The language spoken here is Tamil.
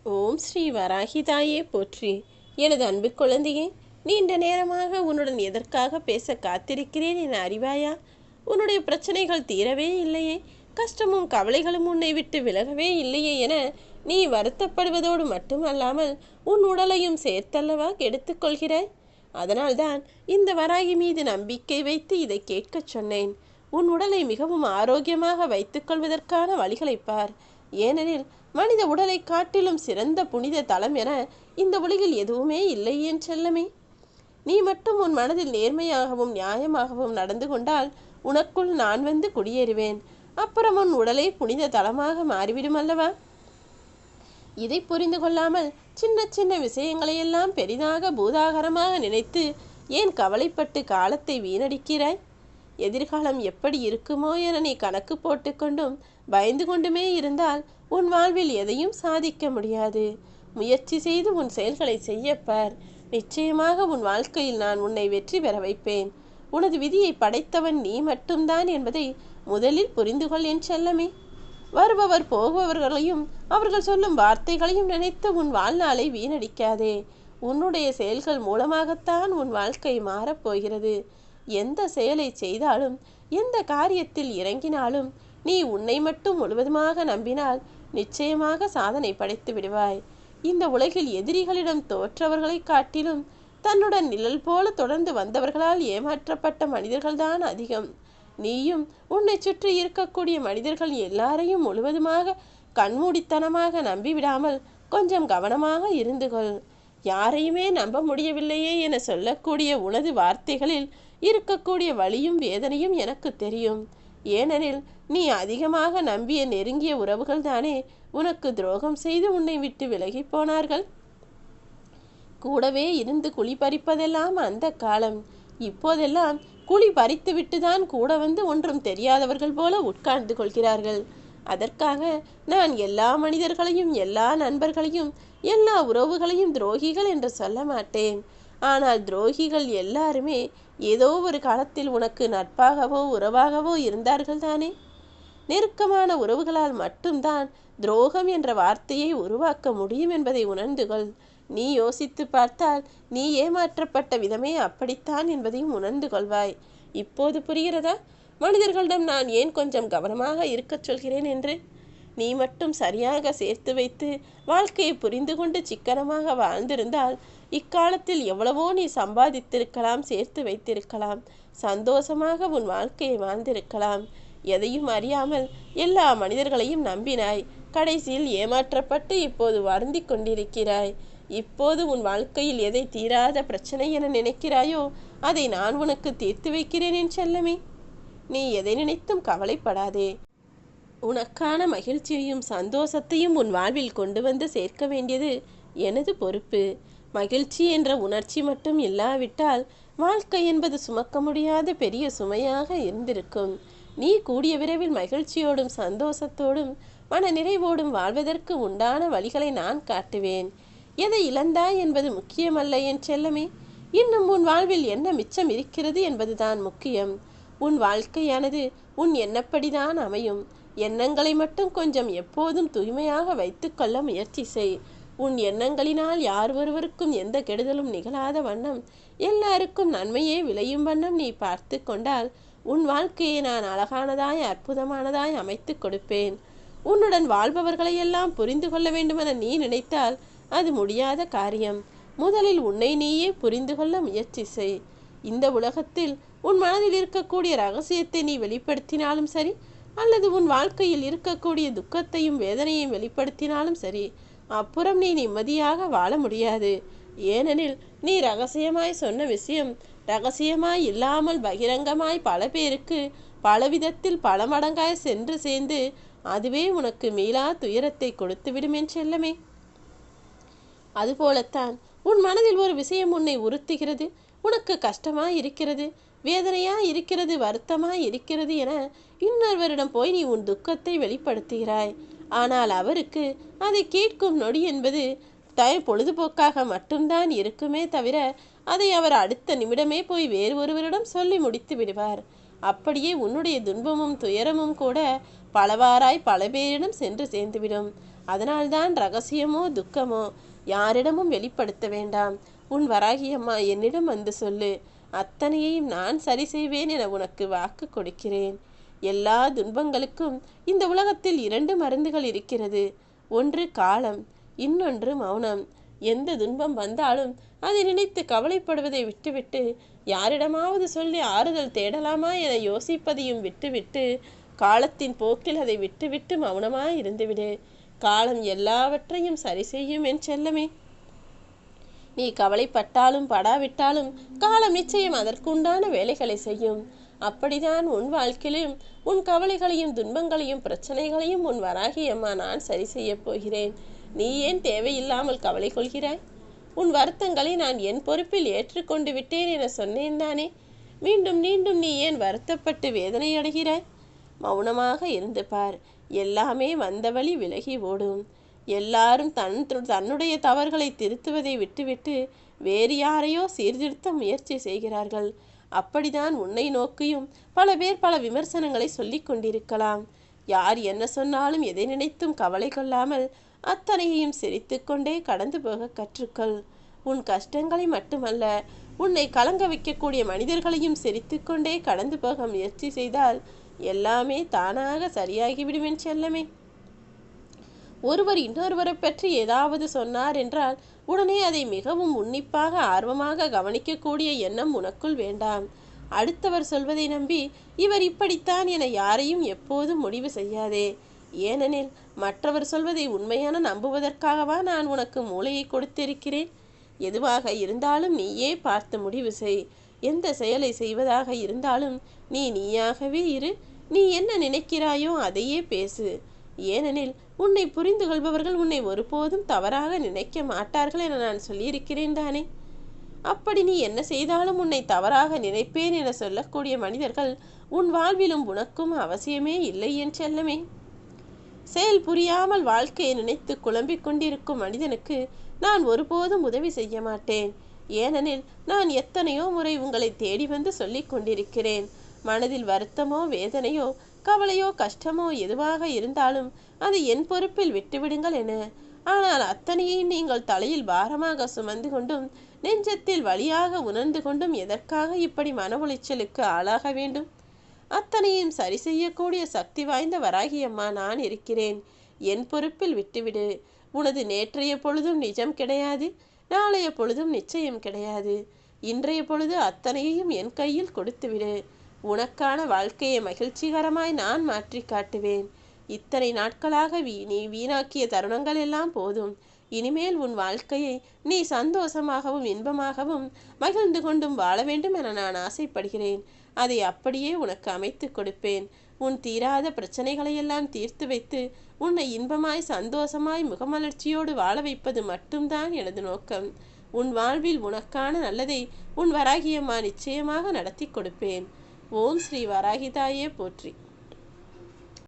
ஓம் ஸ்ரீ வராகிதாயே போற்றி. எனது அன்பு குழந்தையே, நீண்ட நேரமாக உன்னுடன் எதற்காக பேச காத்திருக்கிறேன் என அறிவாயா? உன்னுடைய பிரச்சனைகள் தீரவே இல்லையே, கஷ்டமும் கவலைகளும் உன்னை விட்டு விலகவே இல்லையே என நீ வருத்தப்படுவதோடு மட்டுமல்லாமல் உன் உடலையும் சேர்த்தல்லவா கெடுத்துக் கொள்கிறாய். அதனால்தான் இந்த வராகி மீது நம்பிக்கை வைத்து இதை கேட்கச் சொன்னேன். உன் உடலை மிகவும் ஆரோக்கியமாக வைத்துக்கொள்வதற்கான வழிகளை பார். ஏனெனில் மனித உடலை காட்டிலும் சிறந்த புனித தலம் என இந்த உலகில் எதுவுமே இல்லை என் செல்லமே. நீ மட்டும் உன் மனதில் நேர்மையாகவும் நியாயமாகவும் நடந்து கொண்டால் உனக்குள் நான் வந்து குடியேறுவேன். அப்புறம் உன் உடலை புனித தலமாக மாறிவிடும் அல்லவா? இதை புரிந்து கொள்ளாமல் சின்ன சின்ன விஷயங்களையெல்லாம் பெரிதாக பூதாகரமாக நினைத்து ஏன் கவலைப்பட்டு காலத்தை வீணடிக்கிறாய்? எதிர்காலம் எப்படி இருக்குமோ என நீ கணக்கு போட்டுக்கொண்டும் பயந்து கொண்டுமே இருந்தால் உன் வாழ்வில் எதையும் சாதிக்க முடியாது. முயற்சி செய்து உன் செயல்களை செய்யப்பார். நிச்சயமாக உன் வாழ்க்கையில் நான் உன்னை வெற்றி பெற வைப்பேன். உனது விதியை படைத்தவன் நீ மட்டும்தான் என்பதை முதலில் புரிந்து கொள் என் செல்லமே. வருபவர் போகுபவர்களையும் அவர்கள் சொல்லும் வார்த்தைகளையும் நினைத்து உன் வாழ்நாளை வீணடிக்காதே. உன்னுடைய செயல்கள் மூலமாகத்தான் உன் வாழ்க்கை மாறப்போகிறது. எந்த செயலை செய்தாலும் எந்த காரியத்தில் இறங்கினாலும் நீ உன்னை மட்டும் முழுவதுமாக நம்பினால் நிச்சயமாக சாதனை படைத்து விடுவாய். இந்த உலகில் எதிரிகளிடம் தோற்றவர்களை காட்டிலும் தன்னுடன் நிழல் போல தொடர்ந்து வந்தவர்களால் ஏமாற்றப்பட்ட மனிதர்கள்தான் அதிகம். நீயும் உன்னை சுற்றி இருக்கக்கூடிய மனிதர்கள் எல்லாரையும் முழுவதுமாக கண்மூடித்தனமாக நம்பிவிடாமல் கொஞ்சம் கவனமாக இருந்து கொள். யாரையுமே நம்ப முடியவில்லையே என சொல்லக்கூடிய உனது வார்த்தைகளில் இருக்கக்கூடிய வலியும் வேதனையும் எனக்கு தெரியும். ஏனெனில் நீ அதிகமாக நம்பிய நெருங்கிய உறவுகள் தானே உனக்கு துரோகம் செய்து உன்னை விட்டு விலகி போனார்கள். கூடவே இருந்து குழி பறிப்பதெல்லாம் அந்த காலம். இப்போதெல்லாம் குழி பறித்து விட்டுதான் கூட வந்து ஒன்றும் தெரியாதவர்கள் போல உட்கார்ந்து கொள்கிறார்கள். அதற்காக நான் எல்லா மனிதர்களையும் எல்லா நண்பர்களையும் எல்லா உறவுகளையும் துரோகிகள் என்று சொல்ல மாட்டேன். ஆனால் துரோகிகள் எல்லாருமே ஏதோ ஒரு காலத்தில் உனக்கு நட்பாகவோ உறவாகவோ இருந்தார்கள் தானே. நெருக்கமான உறவுகளால் மட்டும்தான் துரோகம் என்ற வார்த்தையை உருவாக்க முடியும் என்பதை உணர்ந்து கொள். நீ யோசித்து பார்த்தால் நீ ஏமாற்றப்பட்ட விதமே அப்படித்தான் என்பதையும் உணர்ந்து கொள்வாய். இப்போது புரிகிறதா மனிதர்களிடம் நான் ஏன் கொஞ்சம் கவனமாக இருக்கச் சொல்கிறேன் என்று? நீ மட்டும் சரியாக சேர்த்து வைத்து வாழ்க்கையை புரிந்து கொண்டு சிக்கனமாக வாழ்ந்திருந்தால் இக்காலத்தில் எவ்வளவோ நீ சம்பாதித்திருக்கலாம், சேர்த்து வைத்திருக்கலாம், சந்தோஷமாக உன் வாழ்க்கையை வாழ்ந்திருக்கலாம். எதையும் அறியாமல் எல்லா மனிதர்களையும் நம்பினாய். கடைசியில் ஏமாற்றப்பட்டு இப்போது வருந்தி கொண்டிருக்கிறாய். இப்போது உன் வாழ்க்கையில் எதை தீராத பிரச்சனை என நினைக்கிறாயோ அதை நான் உனக்கு தீர்த்து வைக்கிறேன் என் செல்லமே. நீ எதை நினைத்தும் கவலைப்படாதே. உனக்கான மகிழ்ச்சியையும் சந்தோஷத்தையும் உன் வாழ்வில் கொண்டு வந்து சேர்க்க வேண்டியது எனது பொறுப்பு. மகிழ்ச்சி என்ற உணர்ச்சி மட்டும் இல்லாவிட்டால் வாழ்க்கை என்பது சுமக்க முடியாத பெரிய சுமையாக இருந்திருக்கும். நீ கூடிய விரைவில் மகிழ்ச்சியோடும் சந்தோஷத்தோடும் மன நிறைவோடும் வாழ்வதற்கு உண்டான வழிகளை நான் காட்டுவேன். எதை இழந்தாய் என்பது முக்கியமல்ல என் செல்லமே. இன்னும் உன் வாழ்வில் என்ன மிச்சம் இருக்கிறது என்பதுதான் முக்கியம். உன் வாழ்க்கையானது உன் எண்ணப்படிதான் அமையும். எண்ணங்களை மட்டும் கொஞ்சம் எப்போதும் தூய்மையாக வைத்துக்கொள்ள முயற்சி செய். உன் எண்ணங்களினால் யார் ஒருவருக்கும் எந்த கெடுதலும் நிகழாத வண்ணம் எல்லாருக்கும் நன்மையே விளையும் வண்ணம் நீ பார்த்து கொண்டால் உன் வாழ்க்கையை நான் அழகானதாய் அற்புதமானதாய் அமைத்து கொடுப்பேன். உன்னுடன் வாழ்பவர்களையெல்லாம் புரிந்து கொள்ள வேண்டுமென நீ நினைத்தால் அது முடியாத காரியம். முதலில் உன்னை நீயே புரிந்து கொள்ள முயற்சி செய். இந்த உலகத்தில் உன் மனதில் இருக்கக்கூடிய ரகசியத்தை நீ வெளிப்படுத்தினாலும் சரி, அல்லது உன் வாழ்க்கையில் இருக்கக்கூடிய துக்கத்தையும் வேதனையும் வெளிப்படுத்தினாலும் சரி, அப்புறம் நீ நிம்மதியாக வாழ முடியாது. ஏனெனில் நீ ரகசியமாய் சொன்ன விஷயம் ரகசியமாய் இல்லாமல் பகிரங்கமாய் பல பேருக்கு பலவிதத்தில் பல மடங்காய் சென்று சேர்ந்து அதுவே உனக்கு மீளா துயரத்தை கொடுத்து விடும் என் செல்லமே. அதுபோலத்தான் உன் மனதில் ஒரு விஷயம் உன்னை உறுத்துகிறது, உனக்கு கஷ்டமாய் இருக்கிறது, வேதனையாய் இருக்கிறது, வருத்தமாய் இருக்கிறது என இன்னொருவரிடம் போய் நீ உன் துக்கத்தை வெளிப்படுத்துகிறாய். ஆனால் அவருக்கு அதை கேட்கும் நொடி என்பது பொழுதுபோக்காக மட்டும்தான் இருக்குமே தவிர அதை அவர் அடுத்த நிமிடமே போய் வேறு ஒருவரிடம் சொல்லி முடித்து விடுவார். அப்படியே உன்னுடைய துன்பமும் துயரமும் கூட பலவாராய் பல பேரிடம் சென்று சேர்ந்துவிடும். அதனால்தான் ரகசியமோ துக்கமோ யாரிடமும் வெளிப்படுத்த வேண்டாம். உன் வராகியம்மா என்னிடம் வந்து சொல்லு. அத்தனையையும் நான் சரி செய்வேன் என உனக்கு வாக்கு கொடுக்கிறேன். எல்லா துன்பங்களுக்கும் இந்த உலகத்தில் 2 மருந்துகள் இருக்கிறது. ஒன்று காலம், இன்னொன்று மௌனம். எந்த துன்பம் வந்தாலும் அதை நினைத்து கவலைப்படுவதை விட்டுவிட்டு யாரிடமாவது சொல்லி ஆறுதல் தேடலாமா என யோசிப்பதையும் விட்டுவிட்டு காலத்தின் போக்கில் அதை விட்டுவிட்டு மௌனமாய் இருந்துவிடு. காலம் எல்லாவற்றையும் சரி செய்யும் என் செல்லமே. நீ கவலைப்பட்டாலும் படாவிட்டாலும் காலம் நிச்சயம் அதற்குண்டான வேலைகளை செய்யும். அப்படிதான் உன் வாழ்க்கையிலும் உன் கவலைகளையும் துன்பங்களையும் பிரச்சனைகளையும் உன் வராகியம்மா நான் சரி செய்ய போகிறேன். நீ ஏன் தேவையில்லாமல் கவலை கொள்கிறாய்? உன் வருத்தங்களை நான் என் பொறுப்பில் ஏற்றுக்கொண்டு விட்டேன் என சொன்னேன் தானே. மீண்டும் மீண்டும் நீ ஏன் வருத்தப்பட்டு வேதனை அடைகிறாய்? மௌனமாக இருந்து பார். எல்லாமே வந்த வழி விலகி ஓடும். எல்லாரும் தன்னுடைய தவறுகளை திருத்துவதை விட்டுவிட்டு வேறு யாரையோ சீர்திருத்த முயற்சி செய்கிறார்கள். அப்படிதான் உன்னை நோக்கியும் பல பேர் பல விமர்சனங்களை சொல்லி கொண்டிருக்கலாம். யார் என்ன சொன்னாலும் எதை நினைத்தும் கவலை கொள்ளாமல் அத்தனையையும் சிரித்து கொண்டே கடந்து போக கற்றுக்கொள். உன் கஷ்டங்களை மட்டுமல்ல, உன்னை கலங்க வைக்கக்கூடிய மனிதர்களையும் சிரித்து கொண்டே கடந்து போக முயற்சி செய்தால் எல்லாமே தானாக சரியாகிவிடும் என் செல்லமே. ஒருவர் இன்னொருவரை பற்றி ஏதாவது சொன்னார் என்றால் உடனே அதை மிகவும் உன்னிப்பாக ஆர்வமாக கவனிக்கக்கூடிய எண்ணம் உனக்குள் வேண்டாம். அடுத்தவர் சொல்வதை நம்பி இவர் இப்படித்தான் என யாரையும் எப்போதும் முடிவு செய்யாதே. ஏனெனில் மற்றவர் சொல்வதை உண்மையான நம்புவதற்காகவா நான் உனக்கு மூளையை கொடுத்திருக்கிறேன்? எதுவாக இருந்தாலும் நீயே பார்த்து முடிவு செய். எந்த செயலை செய்வதாக இருந்தாலும் நீயாகவே இரு. நீ என்ன நினைக்கிறாயோ அதையே பேசு. ஏனெனில் உன்னை புரிந்து கொள்பவர்கள் உன்னை ஒருபோதும் தவறாக நினைக்க மாட்டார்கள் என நான் சொல்லியிருக்கிறேன் தானே. அப்படி நீ என்ன செய்தாலும் உன்னை தவறாக நினைப்பேன் என சொல்லக்கூடிய மனிதர்கள் உன் வாழ்விலும் உனக்கும் அவசியமே இல்லை என் செல்லமே. செயல் புரியாமல் வாழ்க்கையை நினைத்து குழம்பிக் கொண்டிருக்கும் மனிதனுக்கு நான் ஒருபோதும் உதவி செய்ய மாட்டேன். ஏனெனில் நான் எத்தனையோ முறை உங்களை தேடி வந்து சொல்லிக் கொண்டிருக்கிறேன். மனதில் வருத்தமோ வேதனையோ கவலையோ கஷ்டமோ எதுவாக இருந்தாலும் அது என் பொறுப்பில் விட்டுவிடுங்கள் என. ஆனால் அத்தனையையும் நீங்கள் தலையில் பாரமாக சுமந்து கொண்டும் நெஞ்சத்தில் வலியாக உணர்ந்து கொண்டும் எதற்காக இப்படி மன உளைச்சலுக்கு ஆளாக வேண்டும்? அத்தனையும் சரி செய்யக்கூடிய சக்தி வாய்ந்த வராகியம்மா நான் இருக்கிறேன். என் பொறுப்பில் விட்டுவிடு. உனது நேற்றைய பொழுதும் நிஜம் கிடையாது, நாளைய பொழுதும் நிச்சயம் கிடையாது. இன்றைய பொழுது அத்தனையையும் என் கையில் கொடுத்துவிடு. உனக்கான வாழ்க்கையை மகிழ்ச்சிகரமாய் நான் மாற்றி காட்டுவேன். இத்தனை நாட்களாக நீ வீணாக்கிய தருணங்கள் எல்லாம் போதும். இனிமேல் உன் வாழ்க்கையை நீ சந்தோஷமாகவும் இன்பமாகவும் மகிழ்ந்து கொண்டும் வாழ வேண்டும் என நான் ஆசைப்படுகிறேன். அதை அப்படியே உனக்கு அமைத்து கொடுப்பேன். உன் தீராத பிரச்சனைகளையெல்லாம் தீர்த்து வைத்து உன்னை இன்பமாய் சந்தோஷமாய் முகமலர்ச்சியோடு வாழ வைப்பது மட்டும்தான் எனது நோக்கம். உன் வாழ்வில் உனக்கான நல்லதை உன் வராகியம்மா நிச்சயமாக நடத்தி கொடுப்பேன். ஓம் ஸ்ரீ வராகிதாயே போற்றி.